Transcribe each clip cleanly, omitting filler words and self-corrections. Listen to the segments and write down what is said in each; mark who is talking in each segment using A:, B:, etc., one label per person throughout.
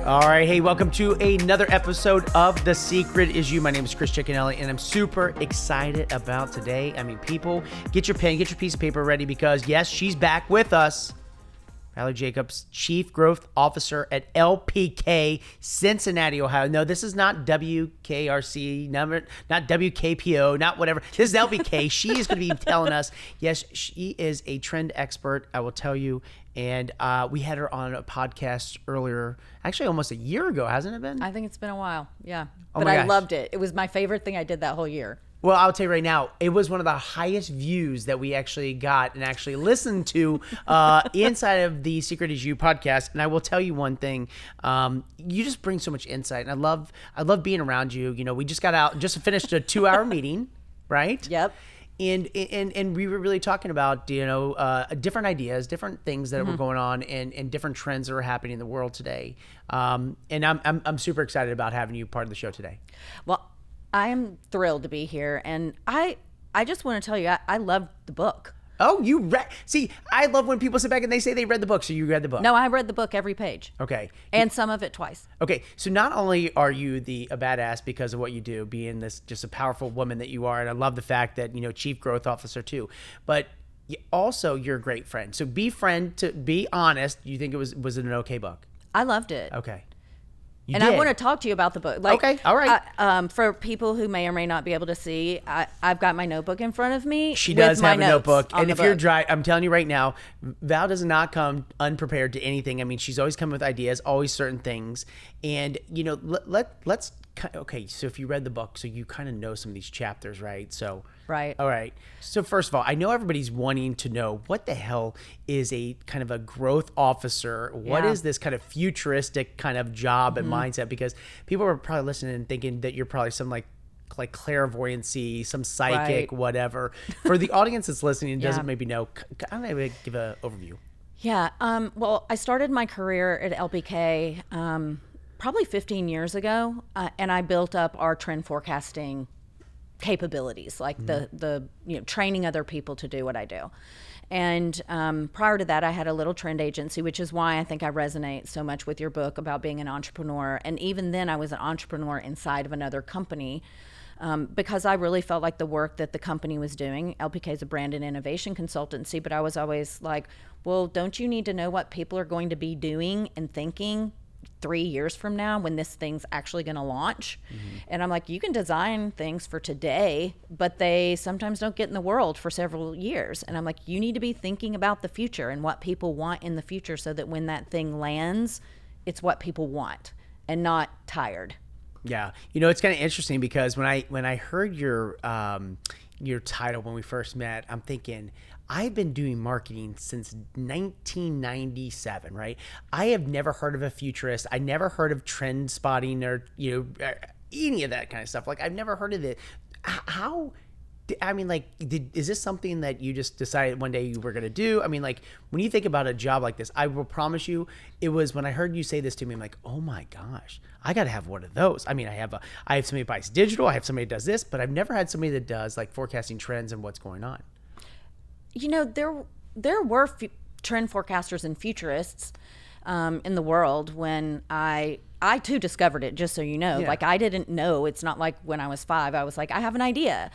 A: All right, hey, welcome to another episode of The Secret Is You. My name is Chris Cicchinelli, and I'm super excited about today. I mean, people, get your pen, get your piece of paper ready because, yes, she's back with us. Valerie Jacobs, Chief Growth Officer at LPK, Cincinnati, Ohio. No, this is not WKRC, not WKPO, not whatever. This is LPK. She is going to be telling us, yes, she is a trend expert, I will tell you. And we had her on a podcast earlier, actually almost a year ago, hasn't it been?
B: I think it's been a while, yeah.
A: Oh
B: but
A: my
B: I
A: gosh.
B: loved it. It was my favorite thing I did that whole year.
A: Well, I'll tell you right now, it was one of the highest views that we actually got and actually listened to inside of the Secret Is You podcast. And I will tell you one thing, you just bring so much insight. And I love being around you. You know, we just got out, just finished a 2-hour meeting, right?
B: Yep.
A: And we were really talking about, you know, different ideas, different things that were going on and different trends that are happening in the world today. And I'm super excited about having you part of the show today.
B: Well, I am thrilled to be here. And I just want to tell you, I loved the book.
A: Oh, you read? See, I love when people sit back and they say they read the book. So you read the book?
B: No, I read the book every page.
A: Okay.
B: And some of it twice.
A: Okay. So not only are you a badass because of what you do, being this just a powerful woman that you are, and I love the fact that, you know, Chief Growth Officer too, but also you're a great friend. So to be honest, you think it was it an okay book?
B: I loved it.
A: Okay.
B: I want to talk to you about the book.
A: Okay, all right.
B: For people who may or may not be able to see, I've got my notebook in front of me.
A: She does have a notebook. And if you're dry, I'm telling you right now, Val does not come unprepared to anything. I mean, she's always come with ideas, always certain things. And, you know, let's okay, so if you read the book, so you kind of know some of these chapters, right? So
B: right.
A: All right. So first of all, I know everybody's wanting to know what the hell is a kind of a growth officer? What is this kind of futuristic kind of job and mindset? Because people are probably listening and thinking that you're probably some like clairvoyancy, some psychic, whatever. For the audience that's listening and doesn't maybe know, I don't know, give an overview.
B: Yeah. Well, I started my career at LPK probably 15 years ago, and I built up our trend forecasting capabilities, like the training other people to do what I do. And prior to that, I had a little trend agency, which is why I think I resonate so much with your book about being an entrepreneur. And even then, I was an entrepreneur inside of another company because I really felt like the work that the company was doing, LPK is a brand and innovation consultancy, but I was always like, well, don't you need to know what people are going to be doing and thinking 3 years from now when this thing's actually going to launch? And I'm like, you can design things for today, but they sometimes don't get in the world for several years. And I'm like, you need to be thinking about the future and what people want in the future so that when that thing lands, it's what people want and not tired.
A: Yeah. You know, it's kind of interesting because when I heard your title when we first met, I'm thinking, I've been doing marketing since 1997, right? I have never heard of a futurist. I never heard of trend spotting or, you know, any of that kind of stuff. Like, I've never heard of it. Is this something that you just decided one day you were going to do? I mean, like, when you think about a job like this, I will promise you, it was when I heard you say this to me, I'm like, oh my gosh, I got to have one of those. I mean, I have somebody who buys digital, I have somebody that does this, but I've never had somebody that does like forecasting trends and what's going on.
B: You know, there were trend forecasters and futurists in the world when I too discovered it, just so you know. Like, I didn't know. It's not like when I was 5, I was like, I have an idea.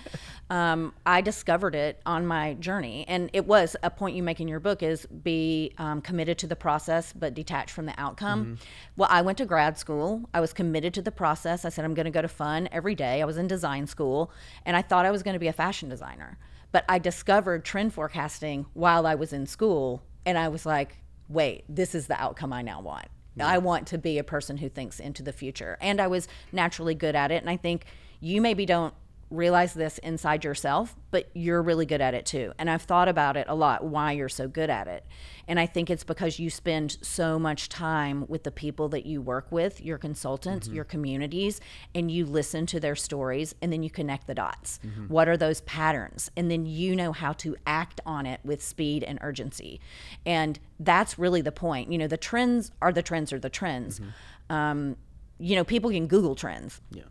B: I discovered it on my journey. And it was a point you make in your book is be committed to the process, but detached from the outcome. Well, I went to grad school. I was committed to the process. I said, I'm going to go to fun every day. I was in design school, and I thought I was going to be a fashion designer. But I discovered trend forecasting while I was in school, and I was like, wait, this is the outcome I now want. I want to be a person who thinks into the future. And I was naturally good at it. And I think you maybe don't realize this inside yourself, but you're really good at it too. And I've thought about it a lot, why you're so good at it. And I think it's because you spend so much time with the people that you work with, your consultants, your communities, and you listen to their stories, and then you connect the dots. What are those patterns? And then you know how to act on it with speed and urgency. And that's really the point. You know, the trends are the trends are the trends. You know, people can Google trends. Yeah.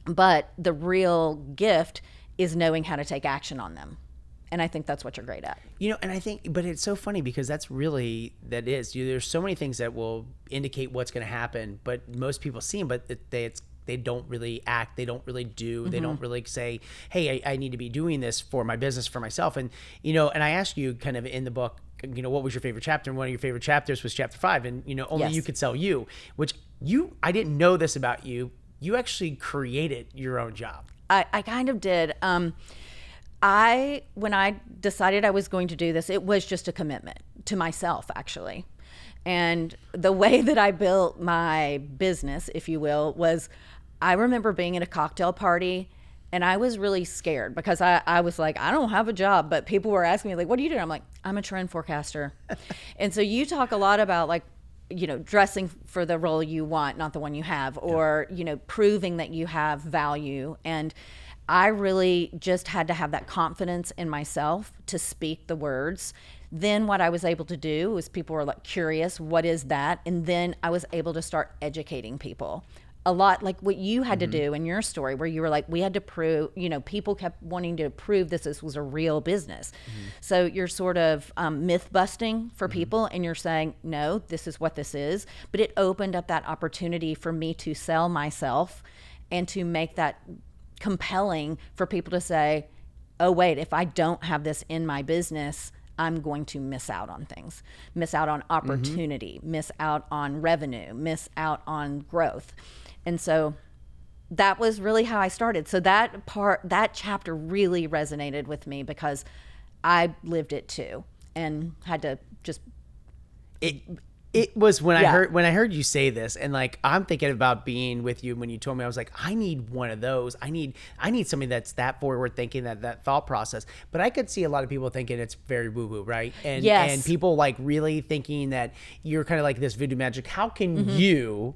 B: But the real gift is knowing how to take action on them. And I think that's what you're great at.
A: And I think, but it's so funny because that's really, there's so many things that will indicate what's going to happen, but most people see them, but they don't really act. They don't really do. They don't really say, hey, I need to be doing this for my business, for myself. And, and I asked you kind of in the book, what was your favorite chapter? And one of your favorite chapters was chapter 5. And, only you could sell you, which I didn't know this about you. You actually created your own job.
B: I kind of did. When I decided I was going to do this, it was just a commitment to myself, actually. And the way that I built my business, if you will, was I remember being at a cocktail party and I was really scared because I was like, I don't have a job, but people were asking me like, what do you do? I'm like, I'm a trend forecaster. And so you talk a lot about like, dressing for the role you want, not the one you have, or, proving that you have value. And I really just had to have that confidence in myself to speak the words. Then what I was able to do was people were like curious, what is that? And then I was able to start educating people. A lot like what you had to do in your story, where you were like, we had to prove, people kept wanting to prove this was a real business. So you're sort of myth busting for people, and you're saying, no, this is what this is. But it opened up that opportunity for me to sell myself and to make that compelling for people to say, oh, wait, if I don't have this in my business, I'm going to miss out on things, miss out on opportunity, miss out on revenue, miss out on growth. And so that was really how I started. So that chapter really resonated with me because I lived it too and had to just.
A: It was when I heard you say this, and like I'm thinking about being with you when you told me, I was like, I need one of those. I need somebody that's that forward thinking, that thought process. But I could see a lot of people thinking it's very woo woo, right? And and people like really thinking that you're kind of like this voodoo magic. How can you,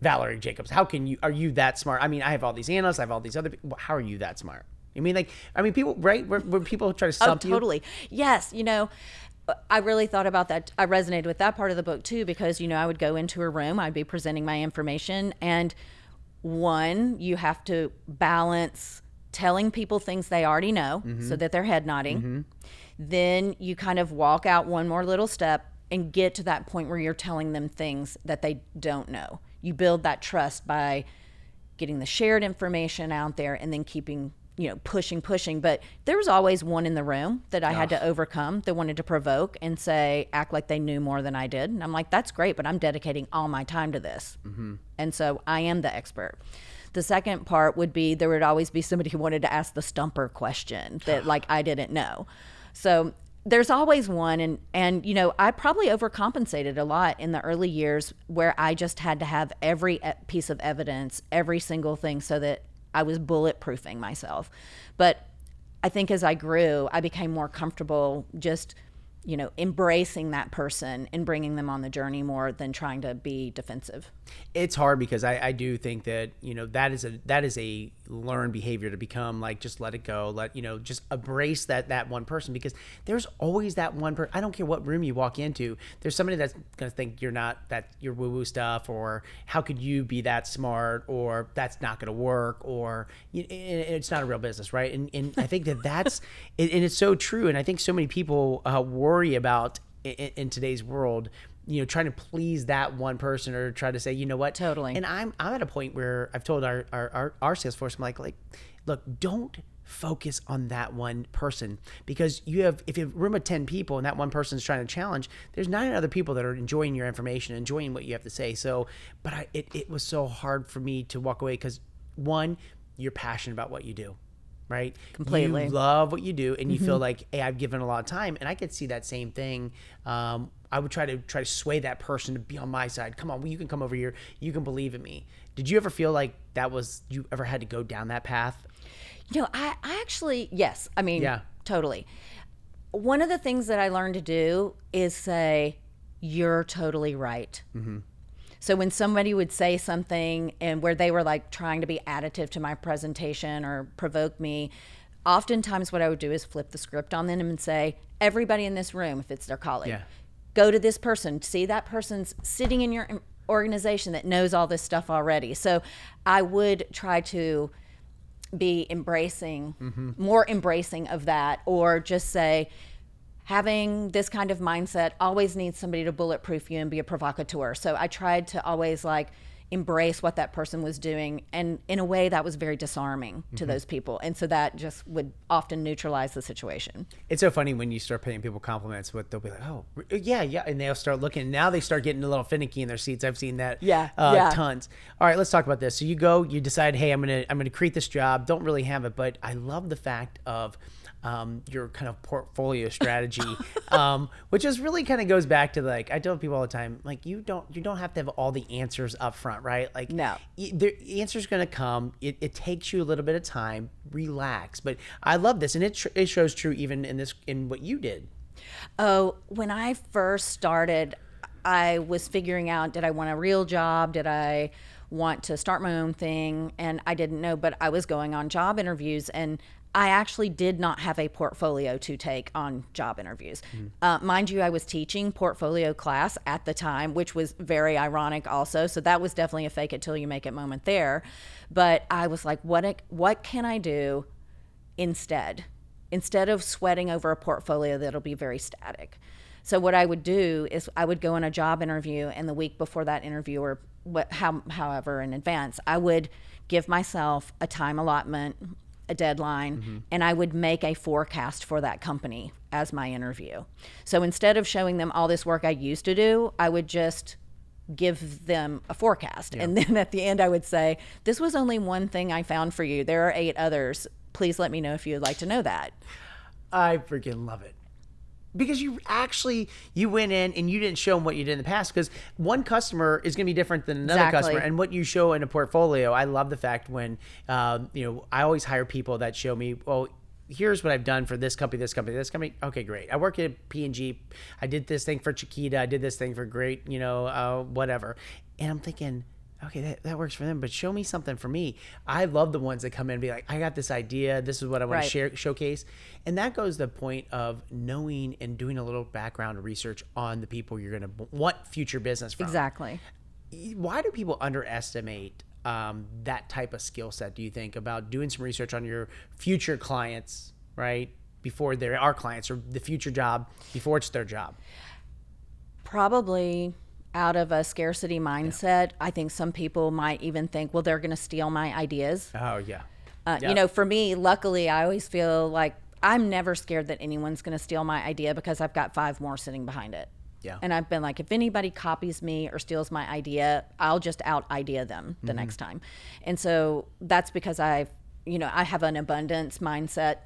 A: Valerie Jacobs, are you that smart? I mean, I have all these analysts, I have all these other people. How are you that smart? People, right? When people try to stump you.
B: Oh, totally. Yes. I really thought about that. I resonated with that part of the book too, because, I would go into a room, I'd be presenting my information. And one, you have to balance telling people things they already know so that they're head nodding. Then you kind of walk out one more little step and get to that point where you're telling them things that they don't know. You build that trust by getting the shared information out there and then keeping pushing. But there was always one in the room that I had to overcome that wanted to provoke and act like they knew more than I did. And I'm like, that's great, but I'm dedicating all my time to this. And so I am the expert. The second part would be there would always be somebody who wanted to ask the stumper question that like I didn't know. So there's always one. And I probably overcompensated a lot in the early years where I just had to have every piece of evidence, every single thing, so that I was bulletproofing myself. But I think as I grew, I became more comfortable just, embracing that person and bringing them on the journey more than trying to be defensive.
A: It's hard because I do think that, that is a learned behavior to become like, just let it go. Just embrace that one person, because there's always that one person. I don't care what room you walk into. There's somebody that's going to think you're woo woo stuff, or how could you be that smart, or that's not going to work, or it's not a real business. Right. And I think that's, and it's so true. And I think so many people worry about in today's world, trying to please that one person or try to say, you know what?
B: Totally.
A: And I'm at a point where I've told our sales force, I'm like, look, don't focus on that one person, because if you have a room of 10 people and that one person's trying to challenge, there's 9 other people that are enjoying your information, enjoying what you have to say. So, but it was so hard for me to walk away because, one, you're passionate about what you do. Right?
B: Completely.
A: You love what you do, and you feel like, hey, I've given a lot of time, and I could see that same thing. I would try to sway that person to be on my side. Come on, you can come over here. You can believe in me. Did you ever feel like you ever had to go down that path?
B: I actually, yes. I mean,
A: yeah,
B: totally. One of the things that I learned to do is say, you're totally right. So when somebody would say something and where they were like trying to be additive to my presentation or provoke me, oftentimes what I would do is flip the script on them and say, everybody in this room, if it's their colleague, go to this person. See, that person's sitting in your organization that knows all this stuff already. So I would try to be embracing, more embracing of that, or just say, having this kind of mindset always needs somebody to bulletproof you and be a provocateur. So I tried to always like embrace what that person was doing, and in a way that was very disarming to those people, and so that just would often neutralize the situation.
A: It's so funny when you start paying people compliments, what they'll be like, oh yeah, and they'll start looking. Now they start getting a little finicky in their seats. I've seen that tons. All right, let's talk about this. So you decide, hey, I'm gonna create this job, don't really have it, but I love the fact of your kind of portfolio strategy, which is really kind of goes back to, like, I tell people all the time, like, you don't have to have all the answers up front, right? Like,
B: no,
A: the answer's going to come. It takes you a little bit of time, relax. But I love this. And it shows true even in what you did.
B: Oh, when I first started, I was figuring out, did I want a real job? Did I want to start my own thing? And I didn't know, but I was going on job interviews, and I actually did not have a portfolio to take on job interviews. Mind you, I was teaching portfolio class at the time, which was very ironic also. So that was definitely a fake it till you make it moment there. But I was like, what can I do instead of sweating over a portfolio that'll be very static? So what I would do is I would go on a job interview, and the week before that interview, or however in advance, I would give myself a time allotment, a deadline, and I would make a forecast for that company as my interview. So instead of showing them all this work I used to do, I would just give them a forecast. And then at the end I would say, this was only one thing I found for you. There are 8 others. Please let me know if you'd like to know that.
A: I freaking love it. Because you went in and you didn't show them what you did in the past, because one customer is going to be different than another customer, and what you show in a portfolio. I love the fact when, I always hire people that show me, well, here's what I've done for this company, this company, this company. Okay, great. I work at P&G. I did this thing for Chiquita. I did this thing for great, whatever. And I'm thinking, okay, that works for them, but show me something for me. I love the ones that come in and be like, I got this idea. This is what I want to showcase. And that goes to the point of knowing and doing a little background research on the people you're going to want future business from.
B: Exactly.
A: Why do people underestimate that type of skill set, do you think, about doing some research on your future clients, right? Before they're our clients, or the future job before it's their job?
B: Probably out of a scarcity mindset. I think some people might even think, well, they're going to steal my ideas.
A: Oh, yeah.
B: For me, luckily, I always feel like I'm never scared that anyone's going to steal my idea, because I've got 5 more sitting behind it.
A: Yeah.
B: And I've been like, if anybody copies me or steals my idea, I'll just out idea them the next time. And so that's because I have an abundance mindset.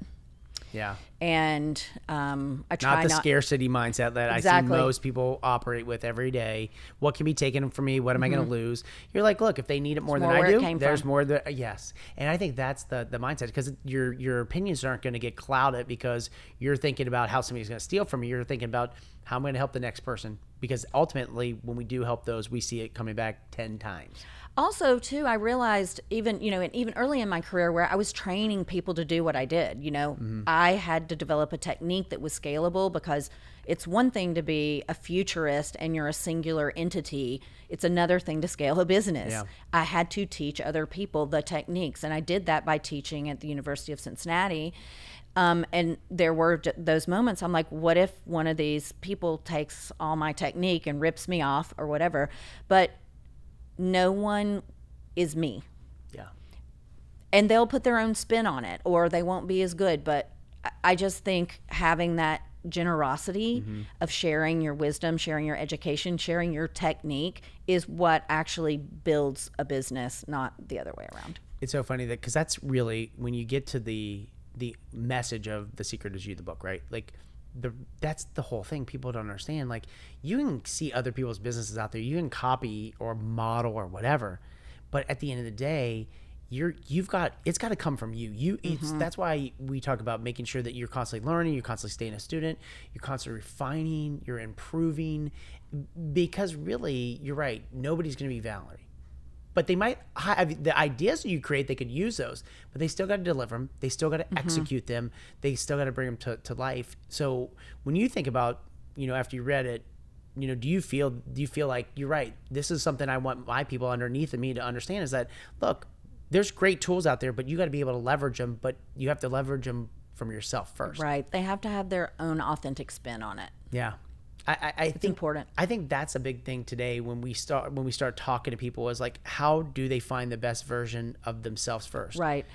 A: Yeah.
B: And I try
A: not the scarcity mindset that I see most people operate with every day. What can be taken from me? What am I going to lose? You're like, look, if they need it more than I do, there's more. Yes. And I think that's the mindset, because your opinions aren't going to get clouded because you're thinking about how somebody's going to steal from you. You're thinking about how I'm going to help the next person, because ultimately when we do help those, we see it coming back 10 times.
B: Also, too, I realized even early in my career, where I was training people to do what I did, I had to develop a technique that was scalable, because it's one thing to be a futurist and you're a singular entity. It's another thing to scale a business.
A: Yeah.
B: I had to teach other people the techniques, and I did that by teaching at the University of Cincinnati. And there were those moments I'm like, what if one of these people takes all my technique and rips me off or whatever? But no one is me.
A: Yeah.
B: And they'll put their own spin on it, or they won't be as good. But I just think having that generosity of sharing your wisdom, sharing your education, sharing your technique is what actually builds a business, not the other way around.
A: It's so funny because that's really, when you get to the message of The Secret Is You, the book, right? Like, that's the whole thing. People don't understand. Like, you can see other people's businesses out there, you can copy or model or whatever, but at the end of the day, it's got to come from you. That's why we talk about making sure that you're constantly learning, you're constantly staying a student, you're constantly refining, you're improving, because really, you're right, nobody's going to be Valerie. But they might have the ideas that you create, they could use those, but they still got to deliver them. They still got to execute them. They still got to bring them to life. So when you think about, after you read it, do you feel like you're right? This is something I want my people underneath of me to understand, is that, look, there's great tools out there, but you got to be able to leverage them, but you have to leverage them from yourself first.
B: Right. They have to have their own authentic spin on it.
A: Yeah. I
B: It's
A: think
B: important.
A: I think that's a big thing today when we start talking to people is like, how do they find the best version of themselves first?
B: Right.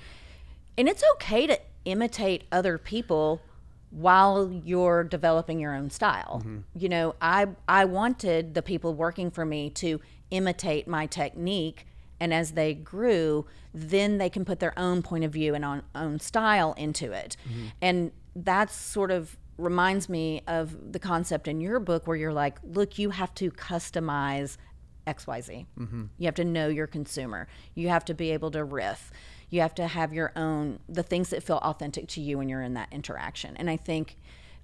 B: And it's okay to imitate other people while you're developing your own style. You know, I wanted the people working for me to imitate my technique, and as they grew, then they can put their own point of view and own style into it. And that's sort of reminds me of the concept in your book where you're like, look, you have to customize XYZ. You have to know your consumer. You have to be able to riff. You have to have your own, the things that feel authentic to you when you're in that interaction. And I think,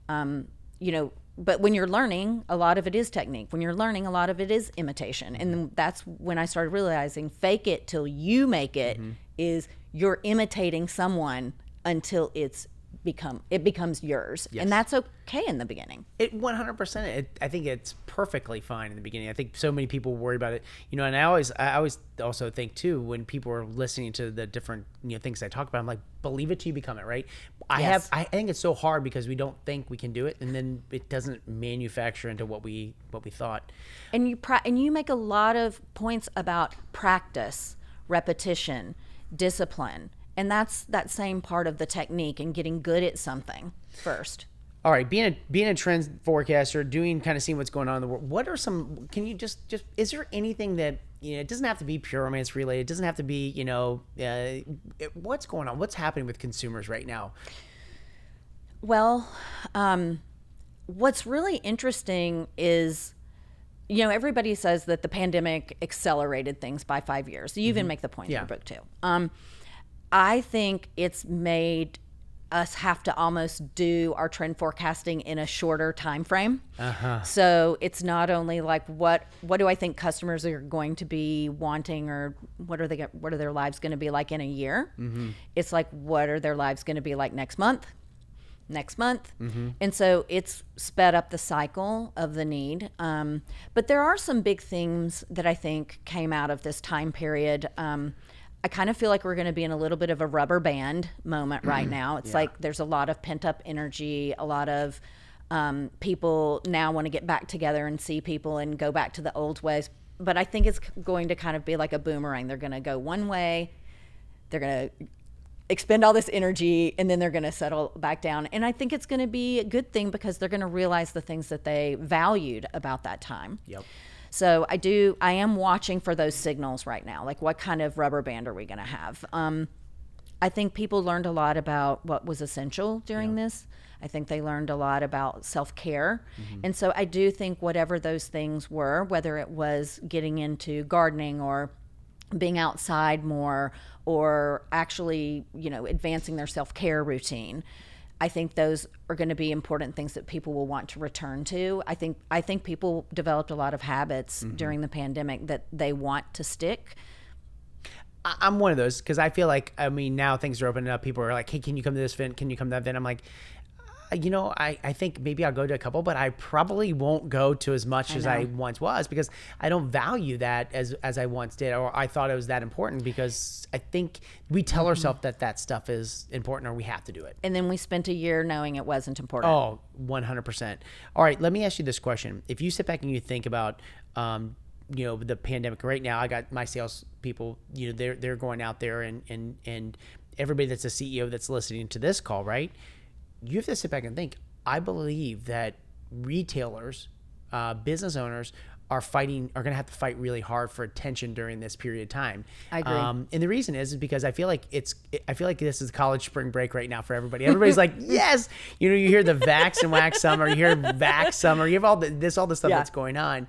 B: you know, but when you're learning, a lot of it is technique. When you're learning, a lot of it is imitation. And that's when I started realizing fake it till you make it is you're imitating someone until it becomes yours.
A: Yes.
B: And that's okay in the beginning.
A: It 100%. I think it's perfectly fine in the beginning. I think so many people worry about it, you know, and I always also think too, when people are listening to the different, you know, things I talk about, I'm like, believe it till you become it, right?
B: Yes.
A: I think it's so hard because we don't think we can do it, and then it doesn't manufacture into what we thought.
B: And you make a lot of points about practice, repetition, discipline. And that's that same part of the technique and getting good at something first.
A: All right, being a trend forecaster, kind of seeing what's going on in the world. What are some? Can you just is there anything that, you know? It doesn't have to be pure romance related. It doesn't have to be, you know, what's going on? What's happening with consumers right now?
B: Well, what's really interesting is, you know, everybody says that the pandemic accelerated things by 5 years. You even make the point in your book too. I think it's made us have to almost do our trend forecasting in a shorter time frame. So it's not only like what do I think customers are going to be wanting, or what are their lives going to be like in a year? It's like, what are their lives going to be like next month? And so it's sped up the cycle of the need. But there are some big themes that I think came out of this time period. I kind of feel like we're going to be in a little bit of a rubber band moment right now. It's like there's a lot of pent up energy. A lot of people now want to get back together and see people and go back to the old ways. But I think it's going to kind of be like a boomerang. They're going to go one way. They're going to expend all this energy, and then they're going to settle back down. And I think it's going to be a good thing because they're going to realize the things that they valued about that time.
A: Yep.
B: So I am watching for those signals right now. Like, what kind of rubber band are we going to have? I think people learned a lot about what was essential during this. I think they learned a lot about self-care. And so I do think whatever those things were, whether it was getting into gardening or being outside more, or actually, you know, advancing their self-care routine, I think those are going to be important things that people will want to return to. I think people developed a lot of habits during the pandemic that they want to stick.
A: I'm one of those, because I feel like, I mean, now things are opening up. People are like, hey, can you come to this event? Can you come to that event? I'm like, you know, I think maybe I'll go to a couple, but I probably won't go to as much as I once was, because I don't value that as I once did, or I thought it was that important, because I think we tell ourselves that stuff is important, or we have to do it.
B: And then we spent a year knowing it wasn't important.
A: Oh, 100%. All right, let me ask you this question. If you sit back and you think about, you know, the pandemic right now, I got my sales people, you know, they're going out there, and everybody that's a CEO that's listening to this call, right? You have to sit back and think, I believe that retailers, business owners are going to have to fight really hard for attention during this period of time.
B: I agree.
A: And the reason is because I feel like this is college spring break right now for everybody. Everybody's like, yes, you know, you hear the vax and wax summer, you hear vax summer, you have all the stuff that's going on.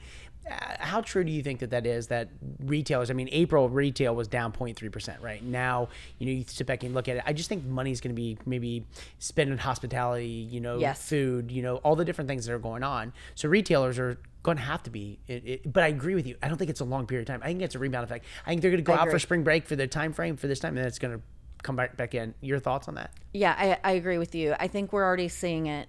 A: How true do you think that is, that retailers, I mean, April retail was down 0.3%, right? Now, you know, you sit back and look at it. I just think money's going to be maybe spent on hospitality, you know, food, you know, all the different things that are going on. So retailers are going to have to be, but I agree with you. I don't think it's a long period of time. I think it's a rebound effect. I think they're going to go out for spring break for the time frame for this time, and then it's going to come back in. Your thoughts on that?
B: Yeah, I agree with you. I think we're already seeing it.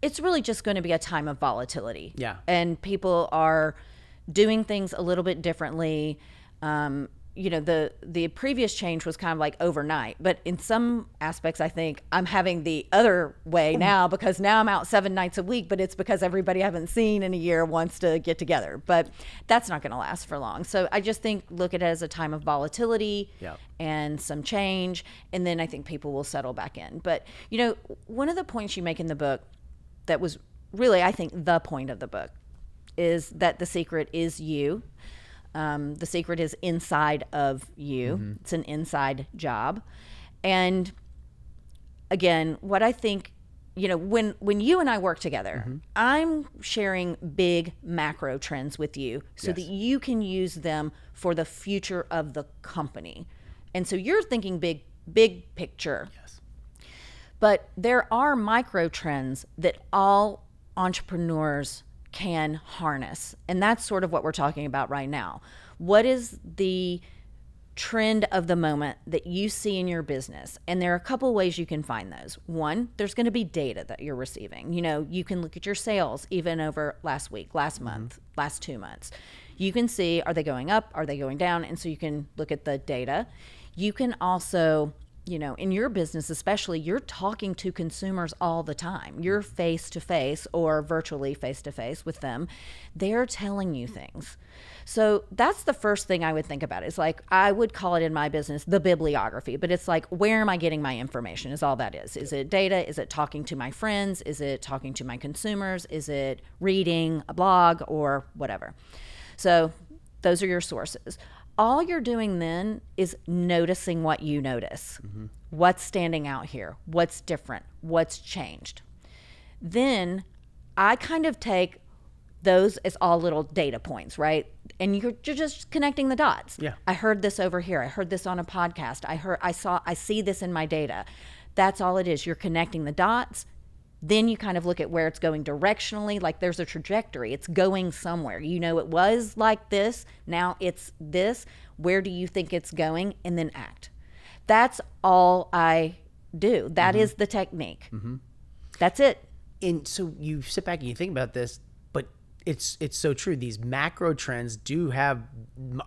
B: It's really just going to be a time of volatility.
A: Yeah.
B: And people are doing things a little bit differently. The previous change was kind of like overnight, but in some aspects, I think I'm having the other way now, because now I'm out 7 nights a week, but it's because everybody I haven't seen in a year wants to get together, but that's not going to last for long. So I just think, look at it as a time of volatility and some change. And then I think people will settle back in. But, one of the points you make in the book that was really, I think, the point of the book is that the secret is you. The secret is inside of you. Mm-hmm. It's an inside job. And again, what I think, when you and I work together, mm-hmm. I'm sharing big macro trends with you so that you can use them for the future of the company. And so you're thinking big picture. Yes. But there are micro trends that all entrepreneurs can harness. And that's sort of what we're talking about right now. What is the trend of the moment that you see in your business? And there are a couple ways you can find those. One, there's going to be data that you're receiving. You can look at your sales even over last week, last month, mm-hmm. last 2 months. You can see, are they going up? Are they going down? And so you can look at the data. You can also, in your business especially, you're talking to consumers all the time. You're face-to-face or virtually face-to-face with them. They're telling you things. So that's the first thing I would think about. It's like, I would call it in my business the bibliography, but it's like, where am I getting my information is all that is. Is it data? Is it talking to my friends? Is it talking to my consumers? Is it reading a blog or whatever? So those are your sources. All you're doing then is noticing what you notice. Mm-hmm. What's standing out here? What's different? What's changed? Then I kind of take those as all little data points, right? And you're just connecting the dots. Yeah. I heard this over here. I heard this on a podcast. I see this in my data. That's all it is. You're connecting the dots. Then you kind of look at where it's going directionally, like there's a trajectory. It's going somewhere. It was like this. Now it's this. Where do you think it's going? And then act. That's all I do. That mm-hmm. is the technique. Mm-hmm. That's it.
A: And so you sit back and you think about this, but it's so true. These macro trends do have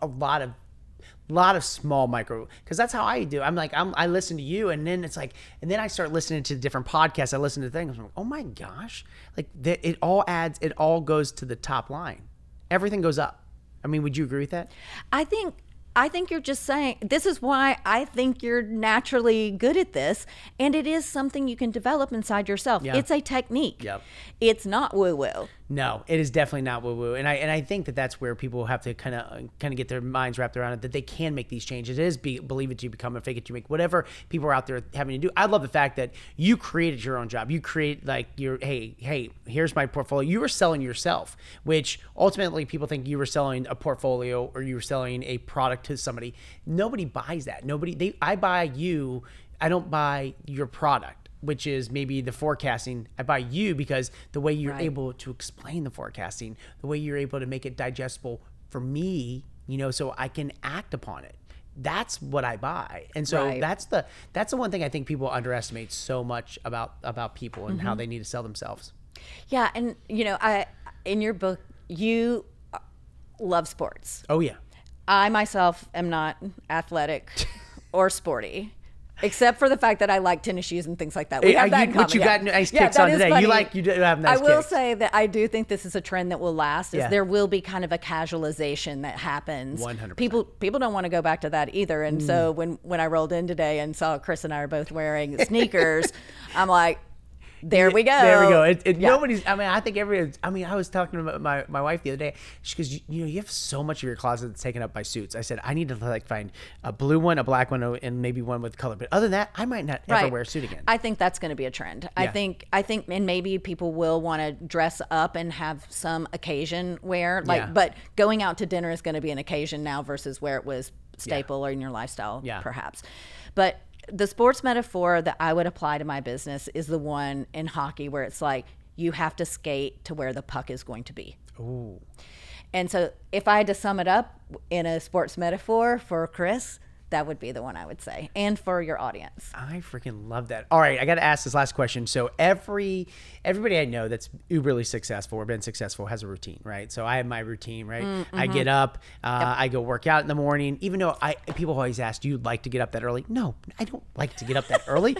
A: a lot of small micro, because that's how I do. I listen to you, and then it's like, and then I start listening to different podcasts. I listen to things. I'm like, oh my gosh, like it all goes to the top line. Everything goes up. Would you agree with that?
B: I think you're just saying, this is why I think you're naturally good at this. And it is something you can develop inside yourself. Yeah. It's a technique. Yep. It's not woo-woo.
A: No, it is definitely not woo-woo. And I think that's where people have to kind of get their minds wrapped around it, that they can make these changes. It is believe it, you become, and fake it, you make, whatever people are out there having to do. I love the fact that you created your own job. You create hey, here's my portfolio. You were selling yourself, which ultimately people think you were selling a portfolio or you were selling a product to somebody. Nobody buys that. I buy you. I don't buy your product, which is maybe the forecasting. I buy you because the way you're able to explain the forecasting, the way you're able to make it digestible for me, so I can act upon it. That's what I buy. And so that's the one thing I think people underestimate so much about people and mm-hmm. how they need to sell themselves.
B: Yeah. And, in your book, you love sports.
A: Oh, yeah.
B: I myself am not athletic or sporty, except for the fact that I like tennis shoes and things like that. We have that in common.
A: Which you got nice kicks on today.
B: Funny.
A: You have nice kicks.
B: I will say that I do think this is a trend that will last. There will be kind of a casualization that happens.
A: 100%.
B: People don't want to go back to that either. And so when I rolled in today and saw Chris and I are both wearing sneakers, I'm like, there we go.
A: There we go. Nobody's, I think I was talking to my wife the other day. She goes, you have so much of your closet that's taken up by suits. I said, I need to find a blue one, a black one, and maybe one with color. But other than that, I might not ever wear a suit again.
B: I think that's going to be a trend. Yeah. I think, and maybe people will want to dress up and have some occasion wear. But going out to dinner is going to be an occasion now versus where it was staple or in your lifestyle, perhaps. But the sports metaphor that I would apply to my business is the one in hockey where it's like you have to skate to where the puck is going to be.
A: Ooh.
B: And so if I had to sum it up in a sports metaphor for Chris, That would be the one I would say, and for your audience.
A: I freaking love that. All right, I got to ask this last question. So everybody I know that's uberly successful or been successful has a routine, right? So I have my routine, right?
B: Mm-hmm.
A: I get up, I go work out in the morning. Even though people always ask, do you like to get up that early? No, I don't like to get up that early.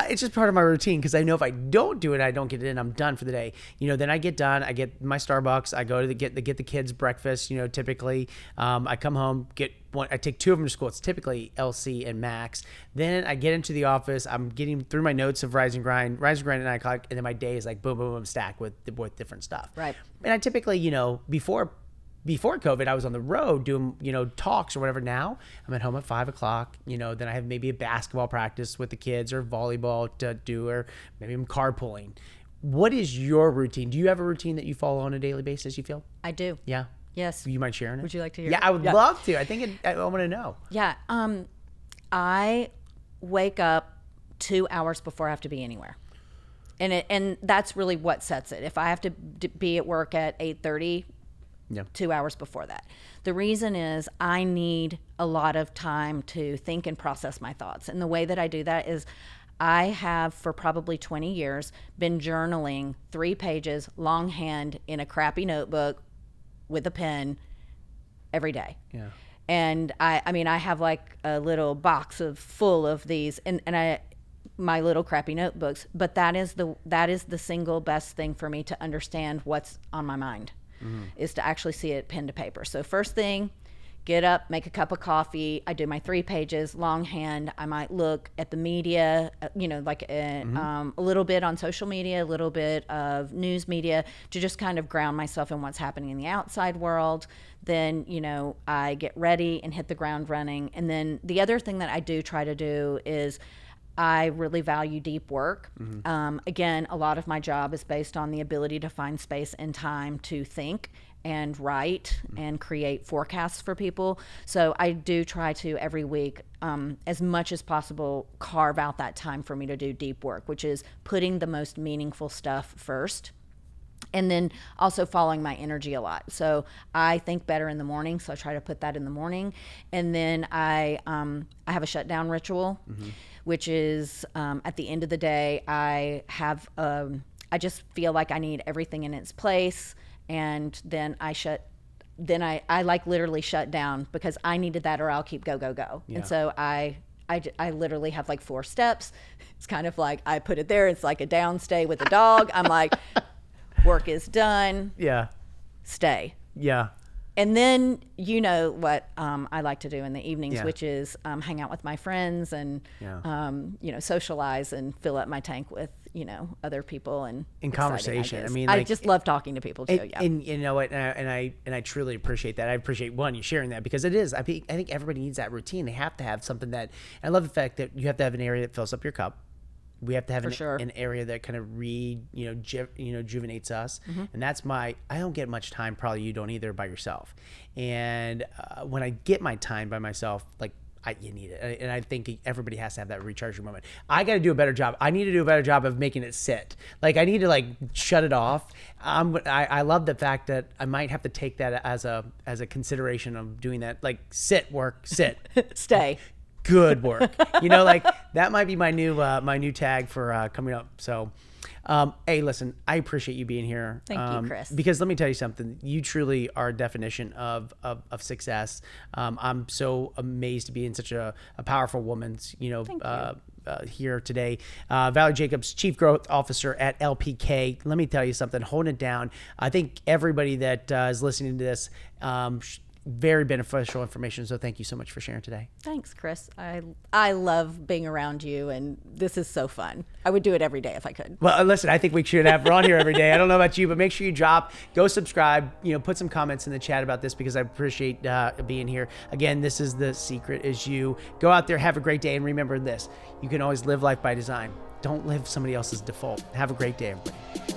A: It's just part of my routine because I know if I don't do it, I don't get it in, I'm done for the day. Then I get done, I get my Starbucks, I go to get the kids breakfast. Typically, I come home, I take two of them to school. It's typically LC and Max. Then I get into the office. I'm getting through my notes of Rise and Grind at 9 o'clock, and then my day is like boom, boom, boom, stacked with different stuff.
B: Right.
A: And I typically, before COVID, I was on the road doing, talks or whatever. Now I'm at home at 5 o'clock. Then I have maybe a basketball practice with the kids or volleyball to do, or maybe I'm carpooling. What is your routine? Do you have a routine that you follow on a daily basis, you feel?
B: I do.
A: Yeah.
B: Yes.
A: Do you mind sharing it?
B: Would you like to hear?
A: Yeah, I would love to. I want to know.
B: Yeah. I wake up 2 hours before I have to be anywhere. And that's really what sets it. If I have to be at work at 8:30, 2 hours before that. The reason is I need a lot of time to think and process my thoughts. And the way that I do that is I have for probably 20 years been journaling 3 pages longhand in a crappy notebook with a pen every day. Yeah. And I have like a little box full of these and my little crappy notebooks, but that is the single best thing for me to understand what's on my mind, is to actually see it pen to paper. So first thing, get up, make a cup of coffee. I do my 3 pages longhand. I might look at the media, a little bit on social media, a little bit of news media to just kind of ground myself in what's happening in the outside world. Then, I get ready and hit the ground running. And then the other thing that I do try to do is I really value deep work. Again, a lot of my job is based on the ability to find space and time to think and write and create forecasts for people. So I do try to every week, as much as possible, carve out that time for me to do deep work, which is putting the most meaningful stuff first. And then also following my energy a lot. So I think better in the morning, so I try to put that in the morning. And then I have a shutdown ritual, which is at the end of the day, I just feel like I need everything in its place. And then I like literally shut down because I needed that or I'll keep go. Yeah. And so I literally have like 4 steps. It's kind of like I put it there. It's like a downstay with a dog. I'm like, work is done. Yeah. Stay. Yeah. And then what I like to do in the evenings, which is hang out with my friends and socialize and fill up my tank with other people and
A: in conversation.
B: Ideas. I just love talking to people too.
A: And you know what? And I truly appreciate that. I appreciate you sharing that because it is. I think everybody needs that routine. They have to have something that. I love the fact that you have to have an area that fills up your cup. We have to have an area that kind of rejuvenates us. And that's I don't get much time, probably you don't either, by yourself. And when I get my time by myself, you need it. And I think everybody has to have that recharging moment. I got to do a better job. I need to do a better job of making it sit. I need to shut it off. I love the fact that I might have to take that as a consideration of doing that. Sit, work, sit.
B: Stay.
A: Good work. That might be my new tag for coming up. So, hey, listen, I appreciate you being here.
B: Thank you, Chris.
A: Because let me tell you something. You truly are a definition of success. I'm so amazed to be in such a powerful woman's, here today. Valerie Jacobs, Chief Growth Officer at LPK. Let me tell you something. Holding it down. I think everybody that is listening to this, very beneficial information. So thank you so much for sharing today.
B: Thanks, Chris. I love being around you, and this is so fun. I would do it every day if I could.
A: Well, listen, I think we should have Ron here every day. I don't know about you, but make sure you go subscribe, put some comments in the chat about this because I appreciate being here. Again, this is The Secret Is You. Go out there, have a great day, and remember this. You can always live life by design. Don't live somebody else's default. Have a great day, everybody.